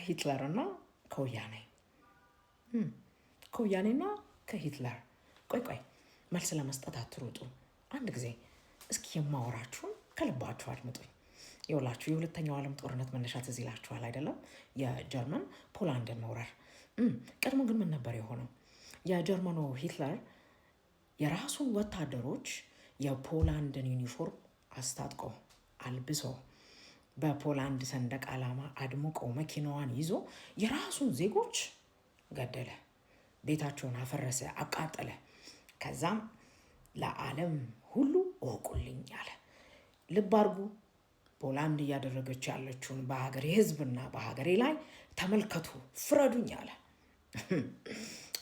ከሂትለርና ከወያኔ ከወያኔና ከሂትለር ቆይ መልስ ለመስጠት አትሩጡ። አንድ ጊዜ እስኪ የማወራችሁን ከልባችሁ አድምጡኝ። ይኸውላችሁ የሁለተኛው ዓለም ጦርነት መነሻ ትዝ ይላችኋል አይደለም? የጀርመን ፖላንድን መውረር። ቀድሞ ግን ምን ነበር የሆነው? የጀርመኑ ሂትለር የራሱን ወታደሮች የፖላንድን ዩኒፎርም አስታጥቆ አልብሶ በፖላንድ ሰንደቅ ዓላማ አድምቆ መኪናዋን ይዞ የራሱን ዜጎች ገደለ፣ ቤታቸውን አፈረሰ፣ አቃጠለ። ከዛም ለዓለም ሁሉ እወቁልኝ አለ። ልብ አድርጉ፣ ፖላንድ እያደረገች ያለችውን በሀገሬ ሕዝብና በሀገሬ ላይ ተመልከቱ፣ ፍረዱኝ አለ።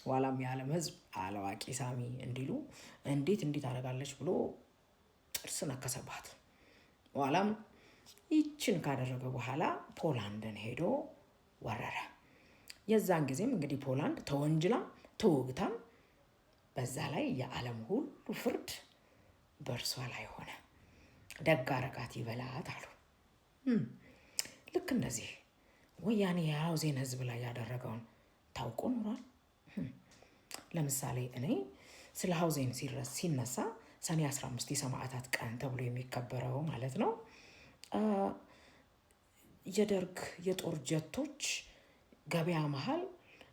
ኋላም የዓለም ሕዝብ አላዋቂ ሳሚ እንዲሉ እንዴት አደርጋለች ብሎ ጥርስ ነከሰባት። ኋላም ይችን ካደረገ በኋላ ፖላንድን ሄዶ ወረረ። የዛን ጊዜም እንግዲህ ፖላንድ ተወንጅላ ተወግታም በዛ ላይ የዓለም ሁሉ ፍርድ በእርሷ ላይ ሆነ። ደግ አረጋት ይበላት አሉ። ልክ እንደዚህ ወያኔ የሀውዜን ህዝብ ላይ ያደረገውን ታውቆ ኖሯል። ለምሳሌ እኔ ስለ ሀውዜን ሲነሳ ሰኔ 15 የሰማዕታት ቀን ተብሎ የሚከበረው ማለት ነው የደርግ የጦር ጀቶች ገበያ መሃል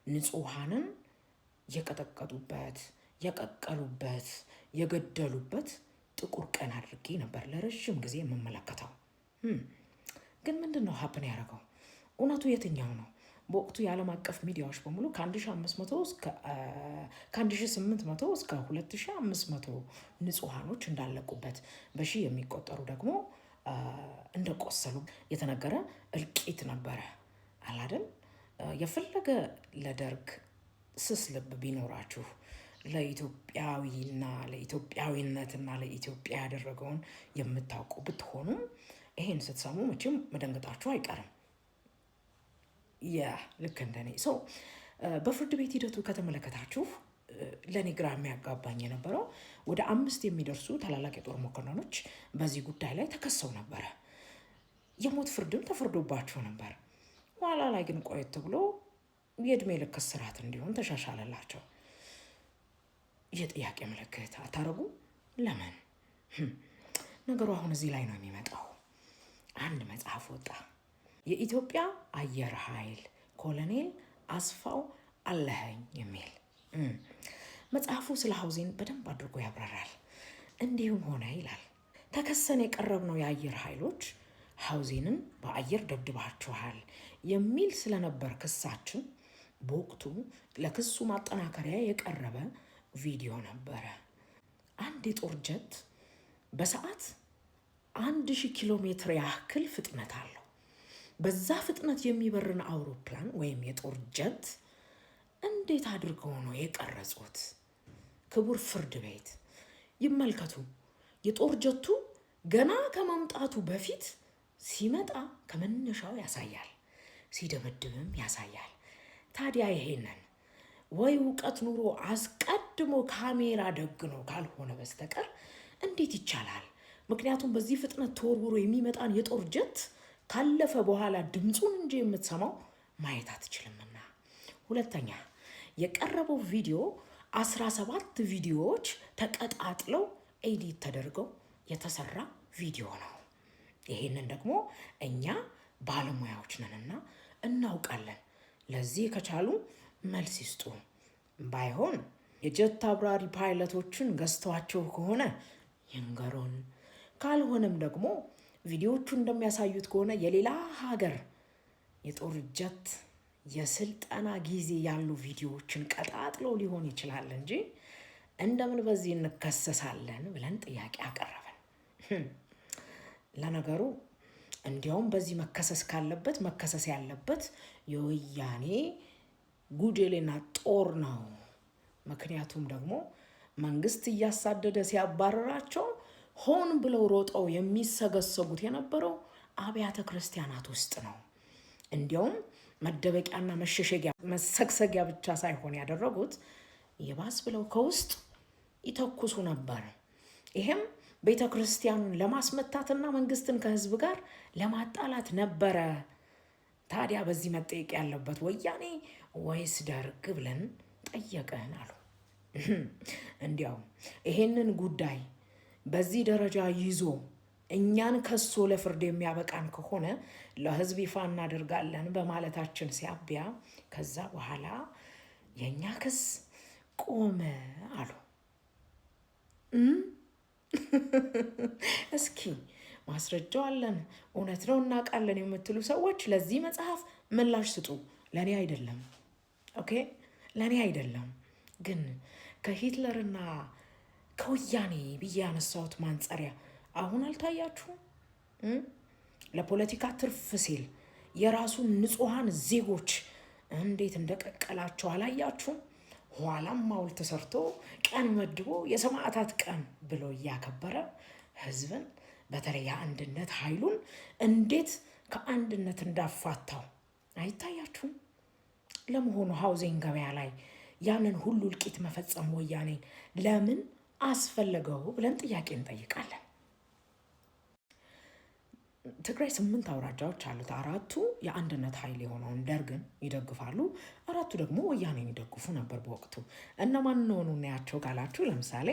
ንጹሐንን የቀጠቀጡበት፣ የቀቀሉበት፣ የገደሉበት ጥቁር ቀን አድርጌ ነበር ለረዥም ጊዜ የምመለከተው። ግን ምንድን ነው ሀፕን ያደረገው? እውነቱ የትኛው ነው? በወቅቱ የዓለም አቀፍ ሚዲያዎች በሙሉ ከ1800 እስከ 2500 ንጹሐኖች እንዳለቁበት፣ በሺህ የሚቆጠሩ ደግሞ እንደቆሰሉ የተነገረ እልቂት ነበረ አላደል። የፈለገ ለደርግ ስስ ልብ ቢኖራችሁ ለኢትዮጵያዊና ለኢትዮጵያዊነትና ለኢትዮጵያ ያደረገውን የምታውቁ ብትሆኑም ይሄን ስትሰሙ መቼም መደንገጣችሁ አይቀርም። ልክ እንደኔ ሰው በፍርድ ቤት ሂደቱ ከተመለከታችሁ ለእኔ ግራ የሚያጋባኝ የነበረው ወደ 5 የሚደርሱ ታላላቅ የጦር መኮንኖች በዚህ ጉዳይ ላይ ተከሰው ነበረ። የሞት ፍርድም ተፈርዶባቸው ነበር። ኋላ ላይ ግን ቆየት ብሎ የእድሜ ልክ እስራት እንዲሆን ተሻሻለላቸው። የጥያቄ ምልክት አታረጉ? ለምን? ነገሩ አሁን እዚህ ላይ ነው የሚመጣው። አንድ መጽሐፍ ወጣ፣ የኢትዮጵያ አየር ኃይል ኮሎኔል አስፋው አለኸኝ የሚል መጽሐፉ ስለ ሀውዜን በደንብ አድርጎ ያብራራል። እንዲሁም ሆነ ይላል፣ ተከሰን የቀረብነው የአየር ኃይሎች ሀውዜንን በአየር ደብድባችኋል የሚል ስለነበር ክሳችን በወቅቱ ለክሱ ማጠናከሪያ የቀረበ ቪዲዮ ነበረ። አንድ የጦር ጀት በሰዓት 1000 ኪሎ ሜትር ያክል ፍጥነት አለው። በዛ ፍጥነት የሚበርን አውሮፕላን ወይም የጦር ጀት እንዴት አድርገው ነው የቀረጹት? ክቡር ፍርድ ቤት ይመልከቱ። የጦር ጀቱ ገና ከመምጣቱ በፊት ሲመጣ ከመነሻው ያሳያል፣ ሲደመድምም ያሳያል። ታዲያ ይሄንን ወይ እውቀት ኑሮ አስቀድሞ ካሜራ ደግኖ ካልሆነ በስተቀር እንዴት ይቻላል? ምክንያቱም በዚህ ፍጥነት ተወርውሮ የሚመጣን የጦር ጀት ካለፈ በኋላ ድምፁን እንጂ የምትሰማው ማየት አትችልምና። ሁለተኛ የቀረበው ቪዲዮ 17 ቪዲዮዎች ተቀጣጥለው ኤዲት ተደርገው የተሰራ ቪዲዮ ነው። ይሄንን ደግሞ እኛ ባለሙያዎች ነንና እናውቃለን። ለዚህ ከቻሉ መልስ ይስጡ። ባይሆን የጀት አብራሪ ፓይለቶችን ገዝተዋቸው ከሆነ ይንገሩን። ካልሆነም ደግሞ ቪዲዮቹ እንደሚያሳዩት ከሆነ የሌላ ሀገር የጦር ጀት የስልጠና ጊዜ ያሉ ቪዲዮዎችን ቀጣጥለው ሊሆን ይችላል እንጂ እንደምን በዚህ እንከሰሳለን ብለን ጥያቄ አቀረብን። ለነገሩ እንዲያውም በዚህ መከሰስ ካለበት መከሰስ ያለበት የወያኔ ጉዴሌና ጦር ነው። ምክንያቱም ደግሞ መንግስት እያሳደደ ሲያባረራቸው ሆን ብለው ሮጠው የሚሰገሰጉት የነበረው አብያተ ክርስቲያናት ውስጥ ነው። እንዲያውም መደበቂያና መሸሸጊያ መሰግሰጊያ ብቻ ሳይሆን ያደረጉት ይባስ ብለው ከውስጥ ይተኩሱ ነበር። ይሄም ቤተ ክርስቲያኑን ለማስመታትና መንግስትን ከህዝብ ጋር ለማጣላት ነበረ ታዲያ በዚህ መጠየቅ ያለበት ወያኔ ወይስ ደርግ ብለን ጠየቅን አሉ። እንዲያው ይሄንን ጉዳይ በዚህ ደረጃ ይዞ እኛን ከሶ ለፍርድ የሚያበቃን ከሆነ ለህዝብ ይፋ እናደርጋለን በማለታችን ሲያቢያ ከዛ በኋላ የእኛ ክስ ቆመ አሉ። እስኪ ማስረጃው አለን፣ እውነት ነው እናውቃለን የምትሉ ሰዎች ለዚህ መጽሐፍ ምላሽ ስጡ። ለእኔ አይደለም፣ ኦኬ፣ ለእኔ አይደለም። ግን ከሂትለርና ከወያኔ ብዬ ያነሳሁት ማንጸሪያ አሁን አልታያችሁም? ለፖለቲካ ትርፍ ሲል የራሱን ንጹሐን ዜጎች እንዴት እንደቀቀላቸው አላያችሁም? ኋላም ሐውልት ተሰርቶ ቀን መድቦ የሰማዕታት ቀን ብሎ እያከበረ ህዝብን በተለይ የአንድነት ኃይሉን እንዴት ከአንድነት እንዳፋታው አይታያችሁም? ለመሆኑ ሃውዚንግ ገበያ ላይ ያንን ሁሉ እልቂት መፈጸም ወያኔን ለምን አስፈለገው ብለን ጥያቄ እንጠይቃለን። ትግራይ 8 አውራጃዎች አሉት። 4ቱ የአንድነት ኃይል የሆነውን ደርግን ይደግፋሉ፣ 4ቱ ደግሞ ወያኔን ይደግፉ ነበር በወቅቱ። እነማን ሆኑ እናያቸው ካላችሁ ለምሳሌ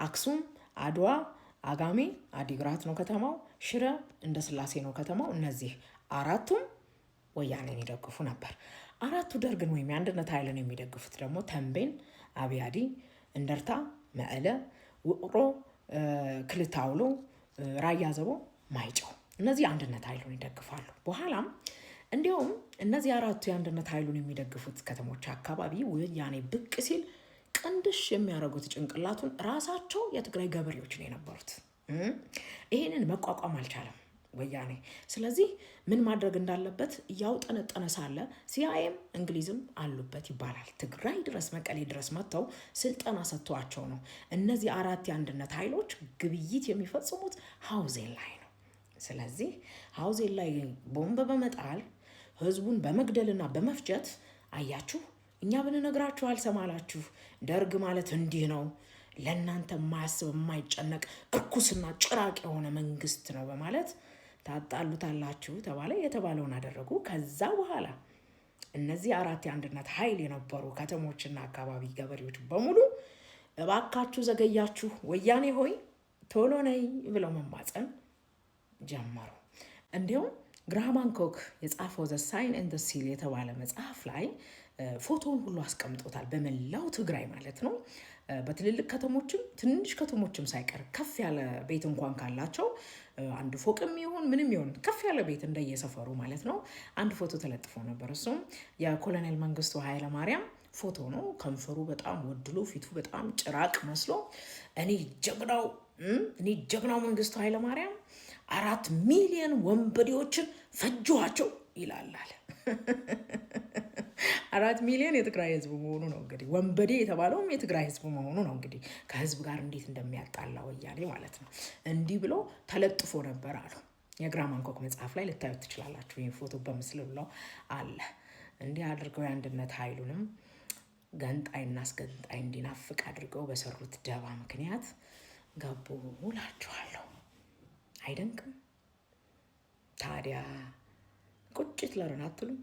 አክሱም፣ አድዋ፣ አጋሜ፣ አዲግራት ነው ከተማው፣ ሽረ እንደ ስላሴ ነው ከተማው። እነዚህ 4ቱም ወያኔን ይደግፉ ነበር። 4ቱ ደርግን ወይም የአንድነት ኃይልን የሚደግፉት ደግሞ ተንቤን፣ አብያዲ፣ እንደርታ፣ መቀለ፣ ውቅሮ፣ ክልተ አውሎ፣ ራያ ዘቦ፣ ማይጨው እነዚህ አንድነት ኃይሉን ይደግፋሉ። በኋላም እንዲሁም እነዚህ 4ቱ የአንድነት ኃይሉን የሚደግፉት ከተሞች አካባቢ ወያኔ ብቅ ሲል ቅንድሽ የሚያደርጉት ጭንቅላቱን ራሳቸው የትግራይ ገበሬዎች ነው የነበሩት። ይህንን መቋቋም አልቻለም ወያኔ። ስለዚህ ምን ማድረግ እንዳለበት እያውጠነጠነ ሳለ ሲአይኤም እንግሊዝም አሉበት ይባላል። ትግራይ ድረስ መቀሌ ድረስ መጥተው ስልጠና ሰጥተዋቸው ነው እነዚህ 4 የአንድነት ኃይሎች ግብይት የሚፈጽሙት ሃውዜን ላይ ነው። ስለዚህ ሃውዜን ላይ ቦምብ በመጣል ህዝቡን በመግደልና በመፍጀት አያችሁ፣ እኛ ብንነግራችሁ አልሰማላችሁ፣ ደርግ ማለት እንዲህ ነው፣ ለእናንተ የማያስብ የማይጨነቅ እርኩስና ጭራቅ የሆነ መንግስት ነው በማለት ታጣሉታላችሁ ተባለ። የተባለውን አደረጉ። ከዛ በኋላ እነዚህ 4 የአንድነት ኃይል የነበሩ ከተሞችና አካባቢ ገበሬዎች በሙሉ እባካችሁ ዘገያችሁ፣ ወያኔ ሆይ ቶሎ ነይ ብለው መማፀን ጀመሩ። እንዲሁም ግራሃም ሃንኮክ የጻፈው ዘ ሳይን ኤንድ ዘ ሲል የተባለ መጽሐፍ ላይ ፎቶውን ሁሉ አስቀምጦታል። በመላው ትግራይ ማለት ነው። በትልልቅ ከተሞችም ትንሽ ከተሞችም ሳይቀር ከፍ ያለ ቤት እንኳን ካላቸው አንድ ፎቅም ይሁን ምንም ይሁን ከፍ ያለ ቤት እንደየሰፈሩ ማለት ነው አንድ ፎቶ ተለጥፎ ነበር። እሱም የኮሎኔል መንግስቱ ኃይለማርያም ፎቶ ነው። ከንፈሩ በጣም ወድሎ ፊቱ በጣም ጭራቅ መስሎ እኔ ጀግናው መንግስቱ ኃይለማርያም 4 ሚሊዮን ወንበዴዎችን ፈጅኋቸው ይላል። 4 ሚሊዮን የትግራይ ህዝብ መሆኑ ነው እንግዲህ። ወንበዴ የተባለውም የትግራይ ህዝብ መሆኑ ነው እንግዲህ። ከህዝብ ጋር እንዴት እንደሚያጣላ ወያኔ ማለት ነው። እንዲህ ብሎ ተለጥፎ ነበር አሉ። የግራሃም ሃንኮክ መጽሐፍ ላይ ልታዩት ትችላላችሁ። ይህ ፎቶ በምስል ብለው አለ። እንዲህ አድርገው የአንድነት ኃይሉንም ገንጣይና አስገንጣይ እንዲናፍቅ አድርገው በሰሩት ደባ ምክንያት ገቡ እላችኋለሁ። አይደንቅም ታዲያ? ቁጭት ለርን አትሉም?